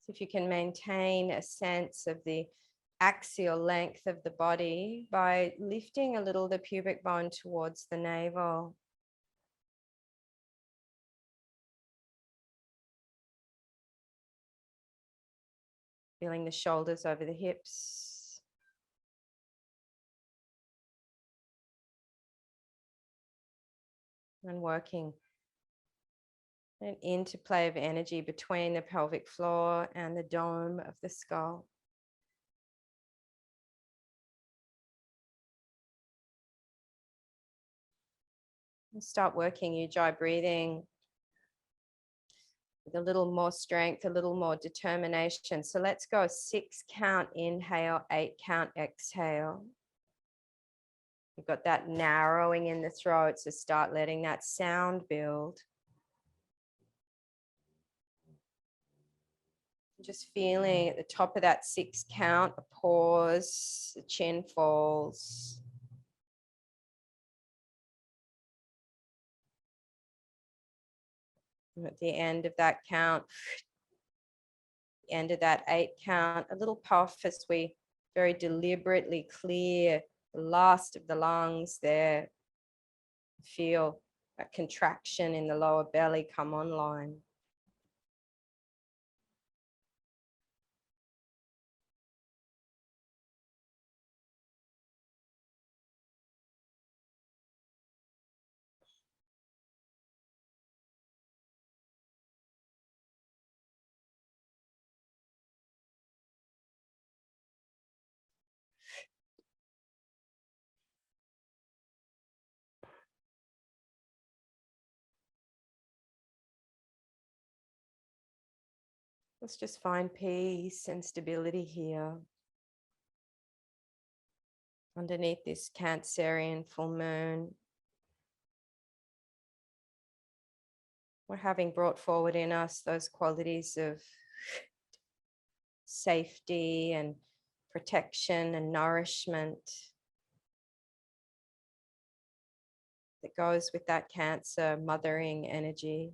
So if you can maintain a sense of the axial length of the body by lifting a little the pubic bone towards the navel. Feeling the shoulders over the hips. And working an interplay of energy between the pelvic floor and the dome of the skull. And start working ujjayi breathing with a little more strength, a little more determination. So let's go 6 count inhale, 8 count exhale. You've got that narrowing in the throat, so start letting that sound build. Just feeling at the top of that 6 count, a pause, the chin falls. And at the end of that count, the end of that 8 count, a little puff as we very deliberately clear the last of the lungs there. Feel that contraction in the lower belly come online. Let's just find peace and stability here. Underneath this Cancerian full moon, we're having brought forward in us those qualities of safety and protection and nourishment that goes with that Cancer mothering energy.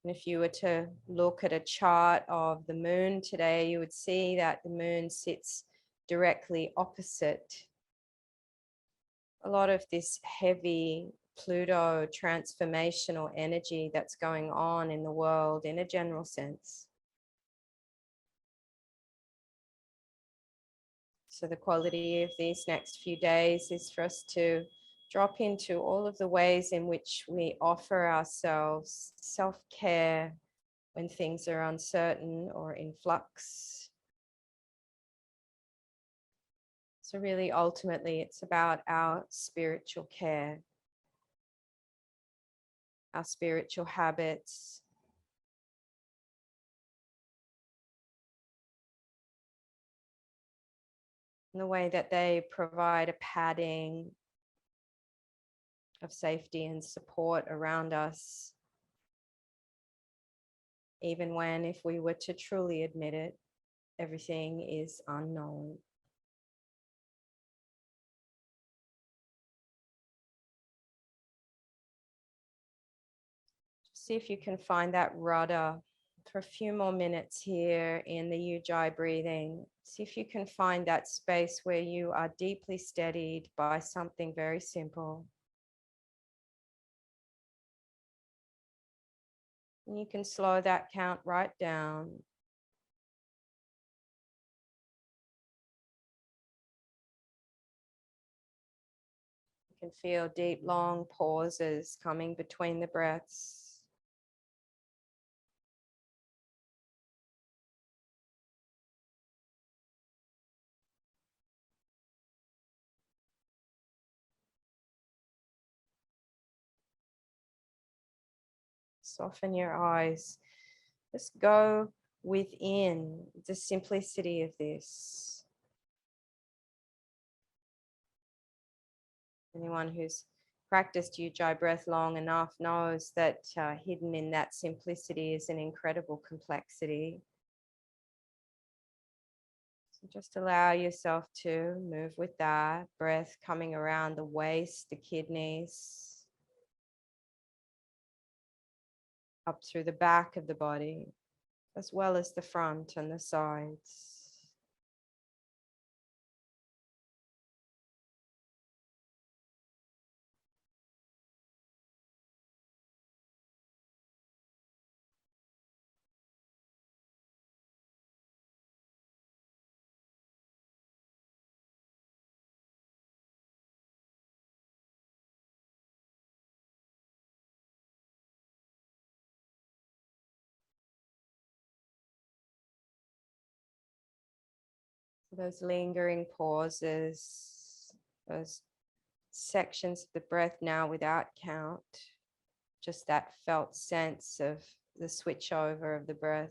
And if you were to look at a chart of the moon today, you would see that the moon sits directly opposite a lot of this heavy Pluto transformational energy that's going on in the world in a general sense. So the quality of these next few days is for us to drop into all of the ways in which we offer ourselves self-care when things are uncertain or in flux. So really, ultimately, it's about our spiritual care, our spiritual habits, and the way that they provide a padding of safety and support around us, even when, if we were to truly admit it, everything is unknown. See if you can find that rudder for a few more minutes here in the ujjayi breathing. See if you can find that space where you are deeply steadied by something very simple. And you can slow that count right down. You can feel deep, long pauses coming between the breaths. Soften your eyes. Just go within the simplicity of this. Anyone who's practiced ujjayi breath long enough knows that hidden in that simplicity is an incredible complexity. So just allow yourself to move with that breath coming around the waist, the kidneys. up through the back of the body, as well as the front and the sides. Those lingering pauses, those sections of the breath now without count, just that felt sense of the switch over of the breath.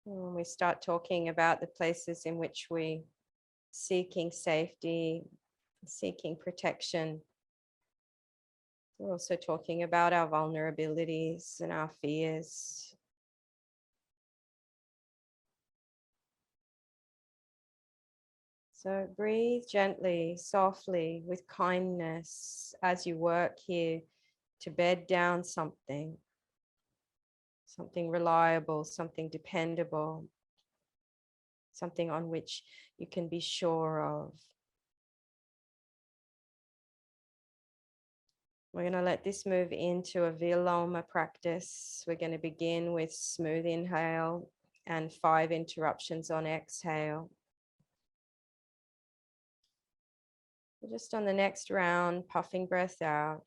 When we start talking about the places in which we seeking safety, seeking protection, we're also talking about our vulnerabilities and our fears. So breathe gently, softly, with kindness as you work here to bed down something reliable, something dependable, something on which you can be sure of. We're going to let this move into a Viloma practice. We're going to begin with smooth inhale and 5 interruptions on exhale. Just on the next round, puffing breath out.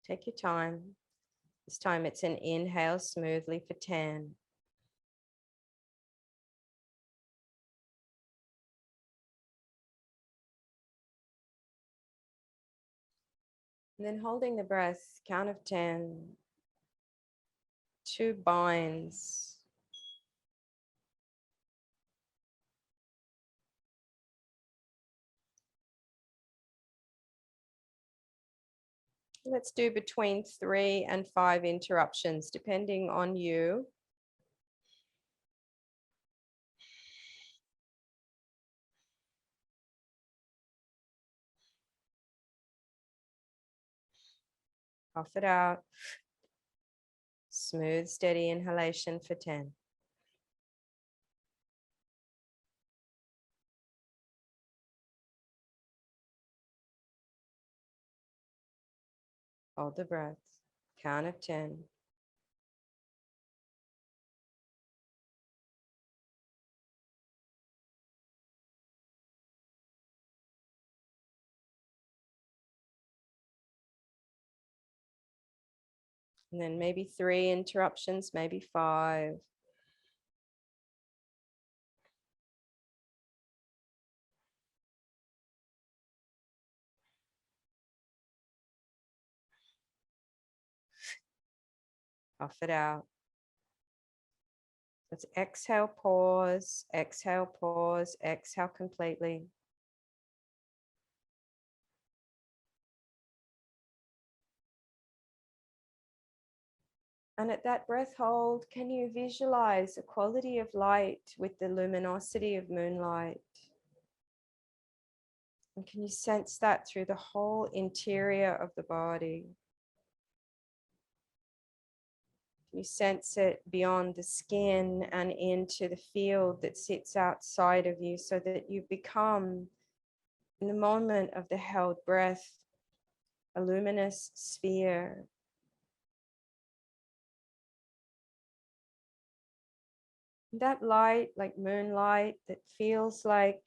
Take your time. This time it's an inhale smoothly for 10. And then holding the breath, count of 10, 2 binds. Let's do between 3 and 5 interruptions, depending on you. Puff it out. Smooth, steady inhalation for 10. Hold the breath. Count of 10. And then maybe 3 interruptions, maybe 5. Puff it out. Let's exhale, pause, exhale completely. And at that breath hold, can you visualize a quality of light with the luminosity of moonlight? And can you sense that through the whole interior of the body? Can you sense it beyond the skin and into the field that sits outside of you, so that you become, in the moment of the held breath, a luminous sphere. That light, like moonlight, that feels like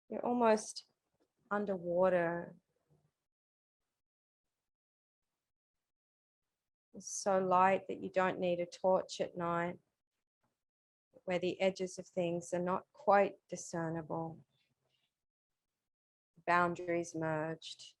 you're almost underwater. It's so light that you don't need a torch at night, where the edges of things are not quite discernible. Boundaries merged.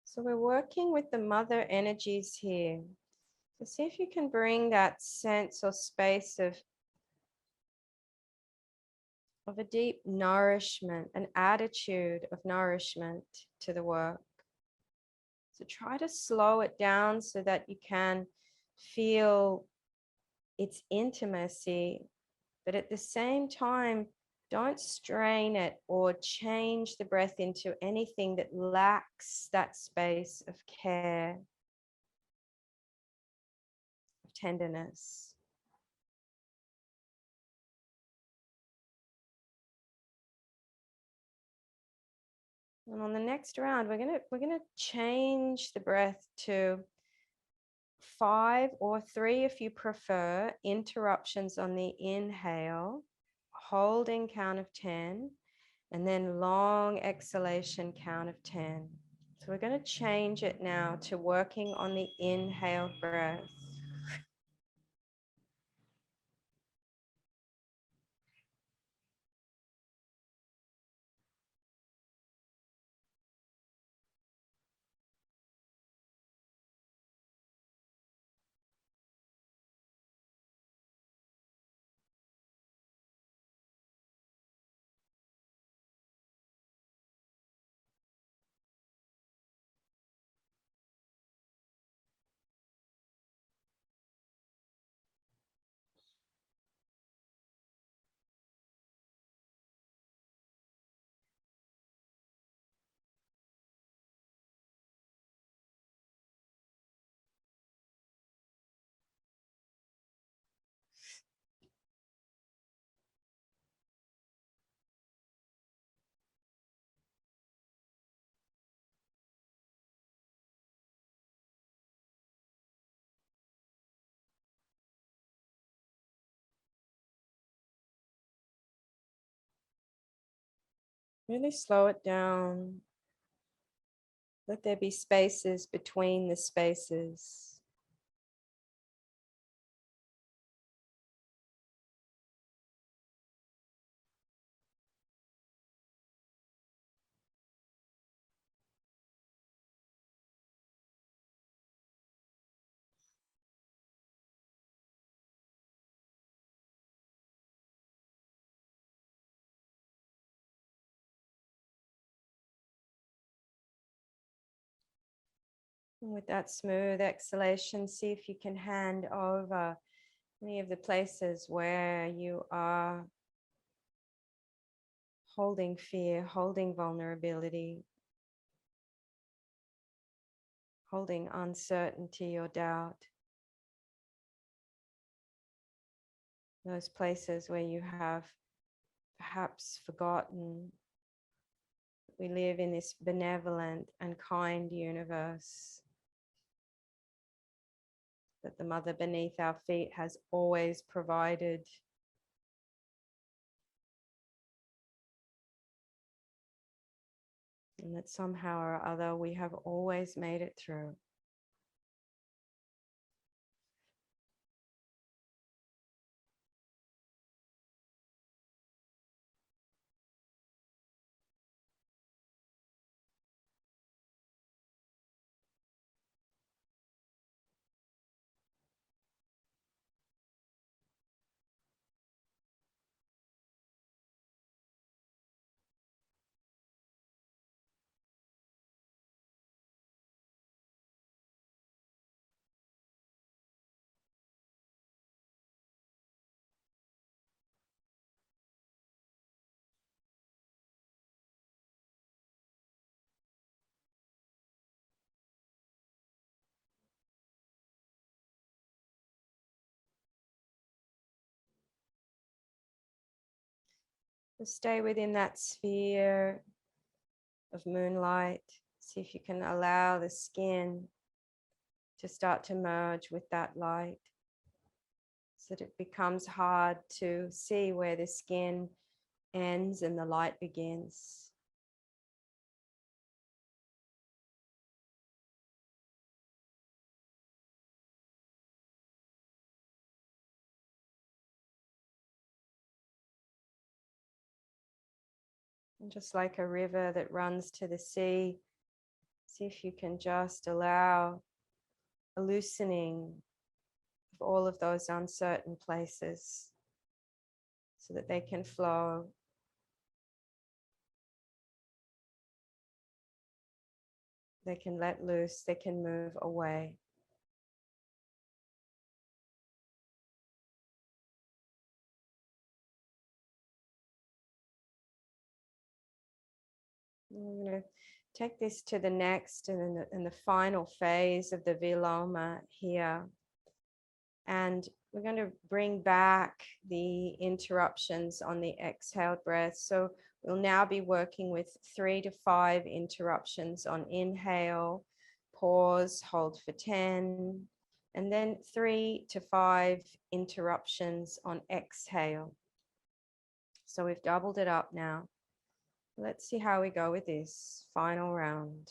So we're working with the mother energies here. So see if you can bring that sense or space of a deep nourishment, an attitude of nourishment to the work. So try to slow it down so that you can feel its intimacy, but at the same time, don't strain it or change the breath into anything that lacks that space of care, of tenderness. And on the next round, we're gonna change the breath to 5 or 3 if you prefer, interruptions on the inhale, holding count of 10, and then long exhalation count of 10. So we're going to change it now to working on the inhale breath. Really slow it down. Let there be spaces between the spaces. And with that smooth exhalation, see if you can hand over any of the places where you are holding fear, holding vulnerability, holding uncertainty or doubt. Those places where you have perhaps forgotten. We live in this benevolent and kind universe that the mother beneath our feet has always provided. And that somehow or other we have always made it through. So stay within that sphere of moonlight. See if you can allow the skin to start to merge with that light, so that it becomes hard to see where the skin ends and the light begins. And just like a river that runs to the sea, see if you can just allow a loosening of all of those uncertain places so that they can flow. They can let loose, they can move away. We're going to take this to the next and the final phase of the Viloma here. And we're going to bring back the interruptions on the exhaled breath. So we'll now be working with 3 to 5 interruptions on inhale, pause, hold for 10, and then 3 to 5 interruptions on exhale. So we've doubled it up now. Let's see how we go with this final round.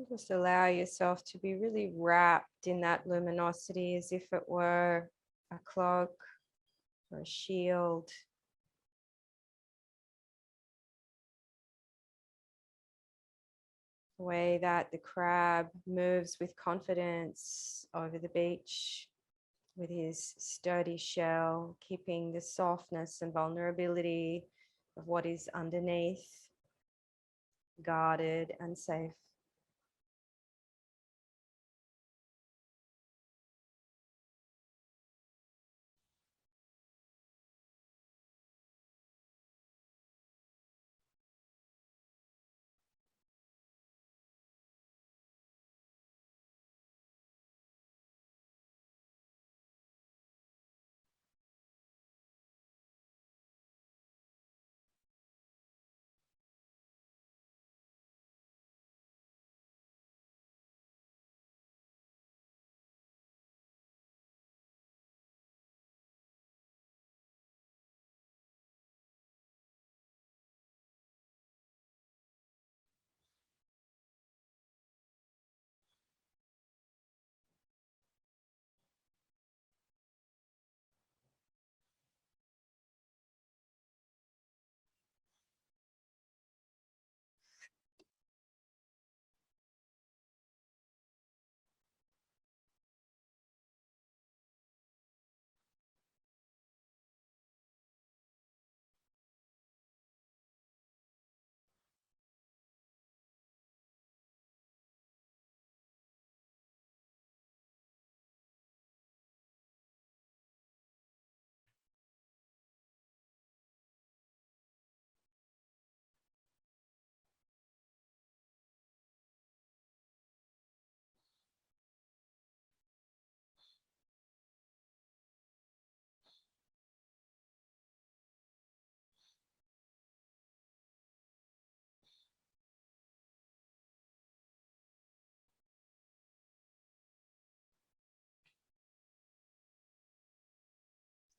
Just allow yourself to be really wrapped in that luminosity as if it were a cloak or a shield. The way that the crab moves with confidence over the beach with his sturdy shell, keeping the softness and vulnerability of what is underneath guarded and safe.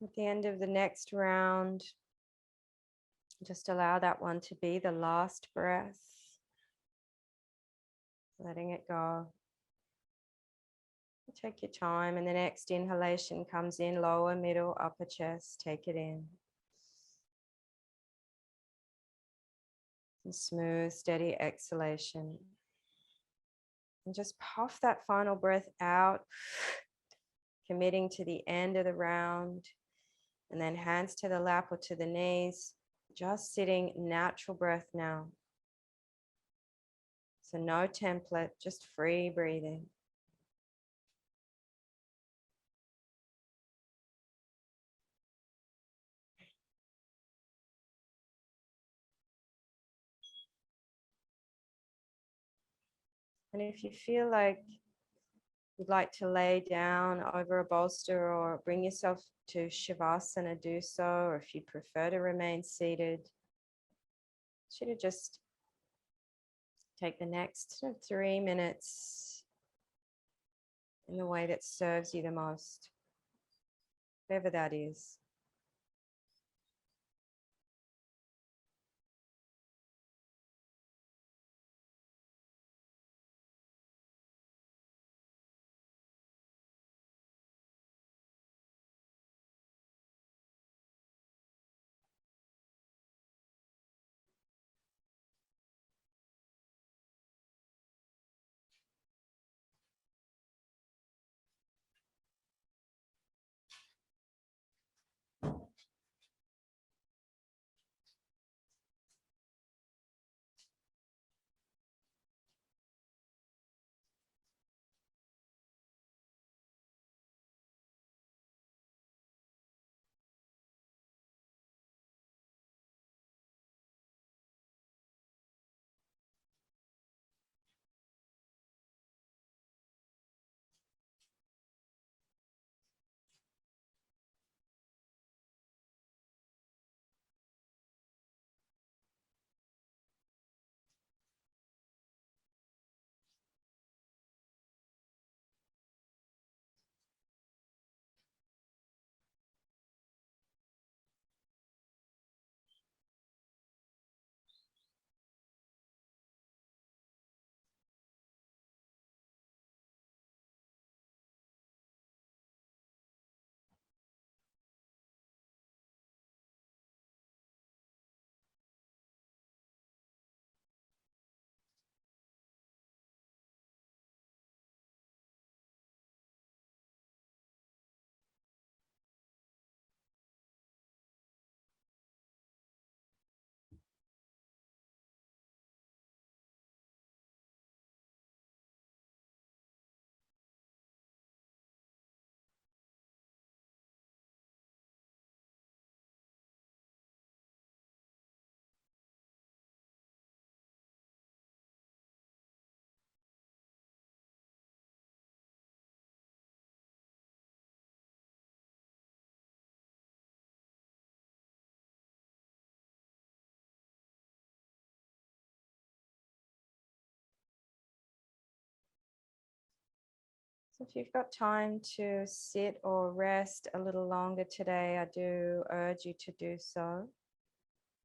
At the end of the next round, just allow that one to be the last breath, letting it go. Take your time, and the next inhalation comes in lower, middle, upper chest. Take it in. And smooth, steady exhalation. And just puff that final breath out, committing to the end of the round. And then hands to the lap or to the knees. Just sitting natural breath now. So no template, just free breathing. And if you feel like you'd like to lay down over a bolster or bring yourself to Shavasana, do so. Or if you prefer to remain seated, should have just take the next 3 minutes in the way that serves you the most, whatever that is. So if you've got time to sit or rest a little longer today, I do urge you to do so.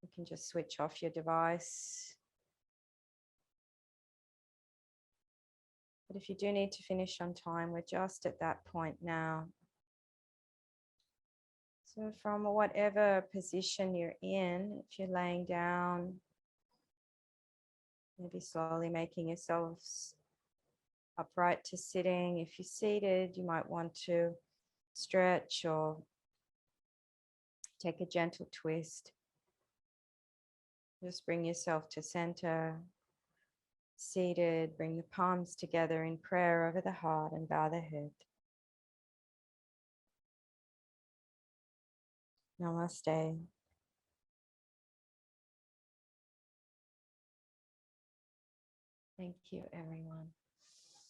You can just switch off your device. But if you do need to finish on time, we're just at that point now. So from whatever position you're in, if you're laying down, maybe slowly making yourselves upright to sitting. If you're seated, you might want to stretch or take a gentle twist. Just bring yourself to center. Seated, bring the palms together in prayer over the heart and bow the head. Namaste. Thank you, everyone.